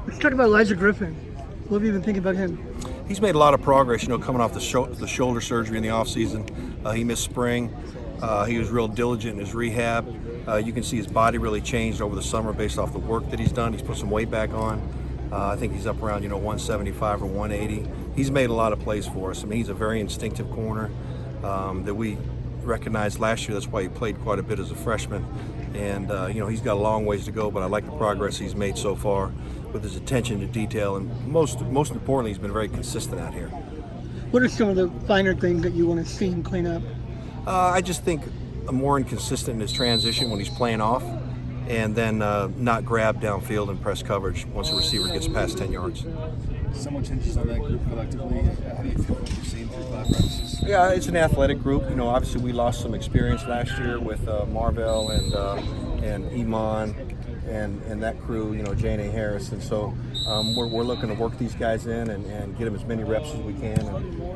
Let's talk about Elijah Griffin. What have you been thinking about him? He's made a lot of progress, coming off the shoulder surgery in the offseason. He missed spring. He was real diligent in his rehab. You can see his body really changed over the summer based off the work that he's done. He's put some weight back on. I think he's up around 175 or 180. He's made a lot of plays for us. I mean, he's a very instinctive corner that we recognized last year. That's why he played quite a bit as a freshman. And he's got a long ways to go, but I like the progress he's made so far with his attention to detail, and most importantly, he's been very consistent out here. What are some of the finer things that you want to see him clean up? I just think more inconsistent in his transition when he's playing off, and then not grab downfield and press coverage once a receiver gets past 10 yards. So much interest on that group collectively. How do you feel what you've seen through 5 practices? Yeah, it's an athletic group. Obviously we lost some experience last year with Marvell and Iman and that crew, Jane A. Harris. And so we're looking to work these guys in and get them as many reps as we can,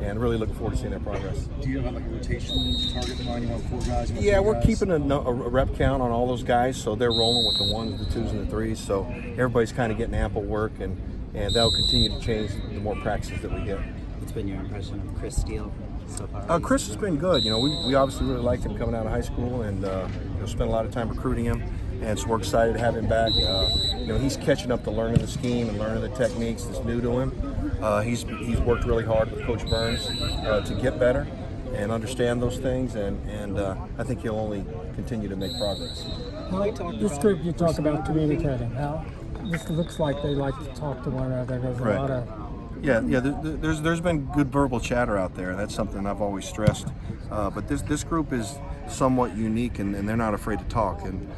and really looking forward to seeing their progress. Do you have a rotation target in mind? You want 4 guys? Yeah, we're keeping a rep count on all those guys, so they're rolling with the 1s, the 2s, and the 3s. So everybody's kind of getting ample work, and that'll continue to change the more practices that we get. What's been your impression of Chris Steele so far? Chris has been good. We obviously really liked him coming out of high school, and spent a lot of time recruiting him. And so we're excited to have him back. He's catching up to learning the scheme and learning the techniques that's new to him. He's worked really hard with Coach Burns to get better and understand those things, and I think he'll only continue to make progress. This group you talk about communicating, how this looks like they like to talk to one another. There's a lot of There's been good verbal chatter out there. That's something I've always stressed. But this group is somewhat unique, and they're not afraid to talk. And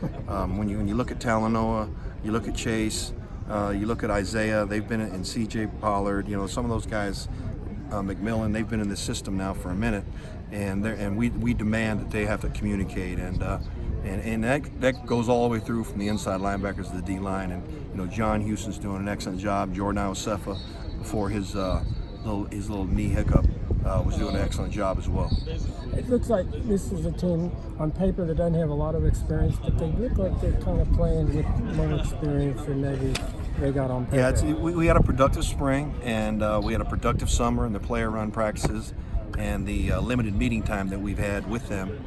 when you look at Talanoa, you look at Chase, you look at Isaiah. They've been in C.J. Pollard. Some of those guys, McMillan. They've been in the system now for a minute, and we demand that they have to communicate. And that goes all the way through from the inside linebackers to the D line. And John Houston's doing an excellent job. Jordan Iosefa, before his little knee hiccup, was doing an excellent job as well. It looks like this is a team on paper that doesn't have a lot of experience, but they look like they're kind of playing with more experience than maybe they got on paper. Yeah, we had a productive spring, and we had a productive summer in the player run practices and the limited meeting time that we've had with them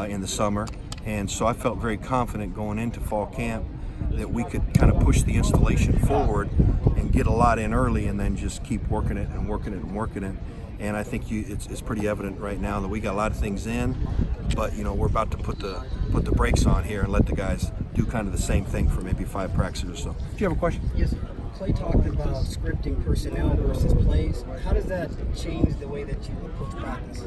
in the summer. And so I felt very confident going into fall camp that we could kind of push the installation forward and get a lot in early, and then just keep working it and working it and working it. And I think it's pretty evident right now that we got a lot of things in, but we're about to put the brakes on here and let the guys do kind of the same thing for maybe 5 practices or so. Do you have a question? Yes. Clay talked about scripting personnel versus plays. How does that change the way that you approach practice?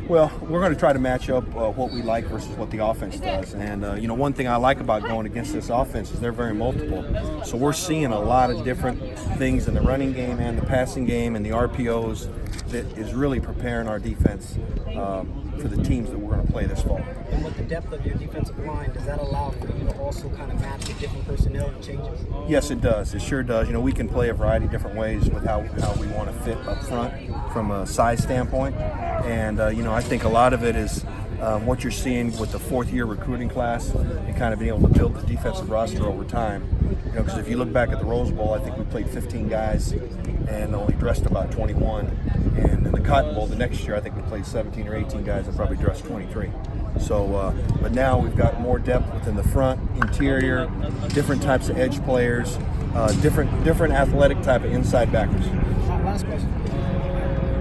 Well, we're going to try to match up what we like versus what the offense does. And, one thing I like about going against this offense is they're very multiple. So we're seeing a lot of different things in the running game and the passing game and the RPOs that is really preparing our defense for the teams that we're going to play this fall. And with the depth of your defensive line, does that allow for you to also kind of match with different personnel and changes? Yes, it does. It sure does. We can play a variety of different ways with how we want to fit up front from a size standpoint. And, I think a lot of it is what you're seeing with the 4th-year recruiting class and kind of being able to build the defensive roster over time. Because if you look back at the Rose Bowl, I think we played 15 guys and only dressed about 21. And in the Cotton Bowl the next year, I think we played 17 or 18 guys and probably dressed 23. So, but now we've got more depth within the front, interior, different types of edge players, different athletic type of inside backers. Last question.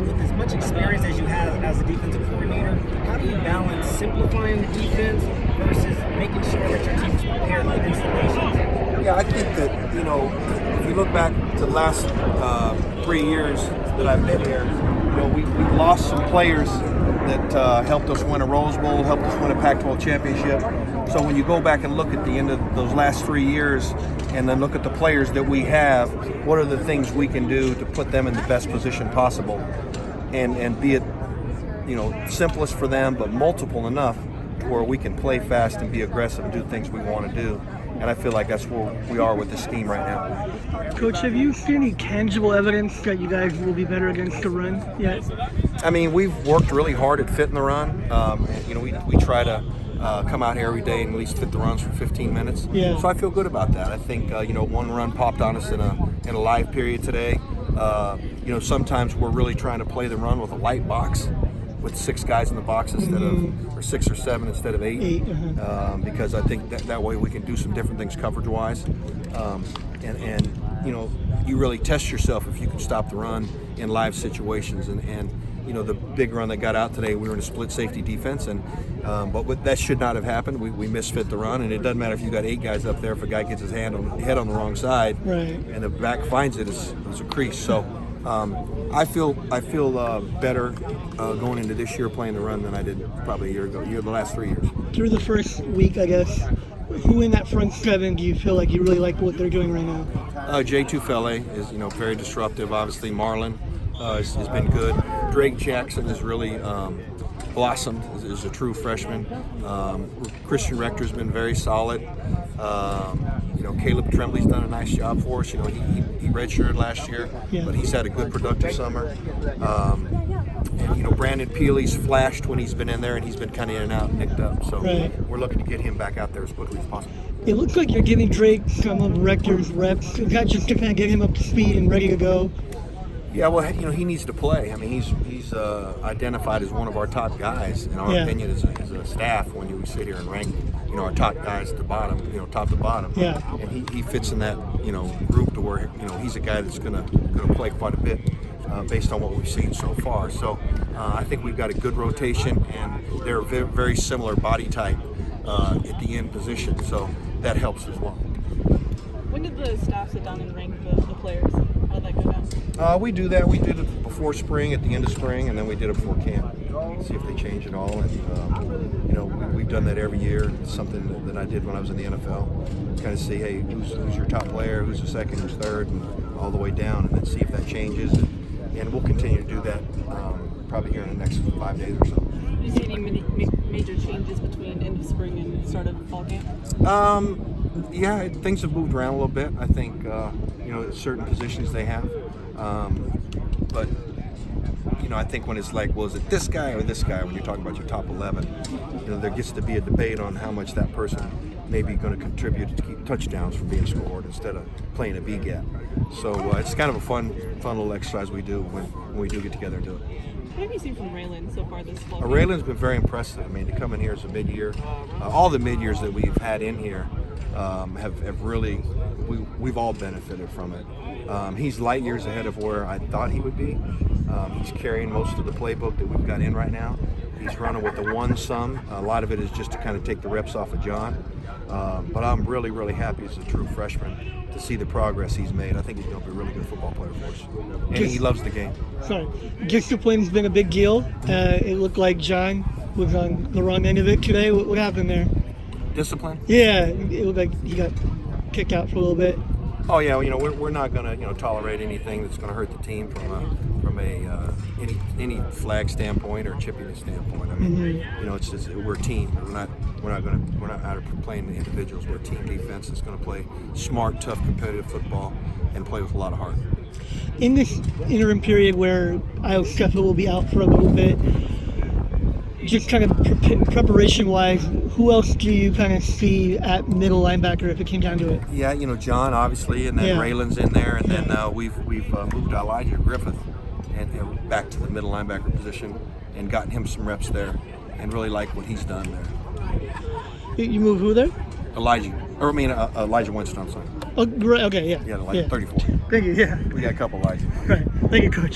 With as much experience as you have as a defensive coordinator, how do you balance simplifying the defense versus making sure that your team is prepared with installations? Yeah, I think that, if you look back to the last 3 years that I've been here, we lost some players that helped us win a Rose Bowl, helped us win a Pac-12 championship. So when you go back and look at the end of those last 3 years and then look at the players that we have, what are the things we can do to put them in the best position possible and be it, simplest for them, but multiple enough to where we can play fast and be aggressive and do things we want to do. And I feel like that's where we are with this scheme right now. Coach, have you seen any tangible evidence that you guys will be better against the run yet? I mean, we've worked really hard at fitting the run. We try to come out here every day and at least fit the runs for 15 minutes. Yeah. So I feel good about that. I think one run popped on us in a live period today. Sometimes we're really trying to play the run with a light box, with 6 guys in the box instead of, or 6 or 7 instead of 8, because I think that way we can do some different things coverage-wise, and you really test yourself if you can stop the run in live situations, and the big run that got out today, we were in a split safety defense, but that should not have happened. We misfit the run, and it doesn't matter if you got 8 guys up there. If a guy gets his head on the wrong side, Right. and the back finds it, it's a crease. So I feel better going into this year playing the run than I did probably a year ago. The last 3 years. Through the first week, I guess, who in that front 7 do you feel like you really like what they're doing right now? Jay Tufele is very disruptive. Obviously, Marlon has been good. Drake Jackson has really blossomed as a true freshman. Christian Rector's been very solid. Caleb Tremblay's done a nice job for us. He redshirted last year, but he's had a good productive summer. And Brandon Peely's flashed when he's been in there, and he's been kind of in and out, nicked up. So we're looking to get him back out there as quickly as possible. It looks like you're giving Drake some of Rector's reps. Is that just to kind of get him up to speed and ready to go? Yeah, well, he needs to play. I mean, he's identified as one of our top guys, in our opinion, as a staff, when we sit here and rank, our top guys at the bottom, top to bottom. Yeah. And he fits in that, group to where, he's a guy that's gonna play quite a bit based on what we've seen so far. So I think we've got a good rotation, and they're very, very similar body type at the end position, so that helps as well. When did the staff sit down and rank the players? How did that go down? We do that. We did it before spring, at the end of spring, and then we did it before camp. See if they change it all. And we've done that every year. It's something that I did when I was in the NFL. Kind of see, hey, who's your top player, who's the second, who's third, and all the way down, and then see if that changes. And we'll continue to do that probably here in the next 5 days or so. Do you see any major changes between end of spring and start of fall camp? Yeah, things have moved around a little bit. I think certain positions they have, but I think when it's like, well, is it this guy or this guy? When you're talking about your top 11, there gets to be a debate on how much that person may be going to contribute to keep touchdowns from being scored instead of playing a B gap. So it's kind of a fun little exercise we do when we do get together and do it. What have you seen from Raylan so far this fall? Raylan's been very impressive. I mean, to come in here as a mid-year, all the mid-years that we've had in here have really, we've all benefited from it. He's light years ahead of where I thought he would be. He's carrying most of the playbook that we've got in right now. He's running with the one sum. A lot of it is just to kind of take the reps off of John. But I'm really, really happy as a true freshman to see the progress he's made. I think he's going to be a really good football player for us. And he loves the game. Sorry. Discipline's been a big deal. It looked like John was on the wrong end of it today. What happened there? Discipline? Yeah, it looked like he got kicked out for a little bit. Oh yeah, we're not going to tolerate anything that's going to hurt the team from any flag standpoint or chippiness standpoint. I mean, it's just, we're a team. We're not out of playing the individuals. We're a team defense that's going to play smart, tough, competitive football and play with a lot of heart. In this interim period where Io Sheffield will be out for a little bit, just kind of preparation-wise, who else do you kind of see at middle linebacker if it came down to it? Yeah, John obviously, and then Raylan's in there, and then we've moved Elijah Griffith and back to the middle linebacker position and gotten him some reps there, and really like what he's done there. You move who there? Elijah Winston, I'm sorry. Oh, great. Okay, yeah. Yeah, 34. Thank you, yeah. We got a couple Elijah. Right. Thank you, Coach.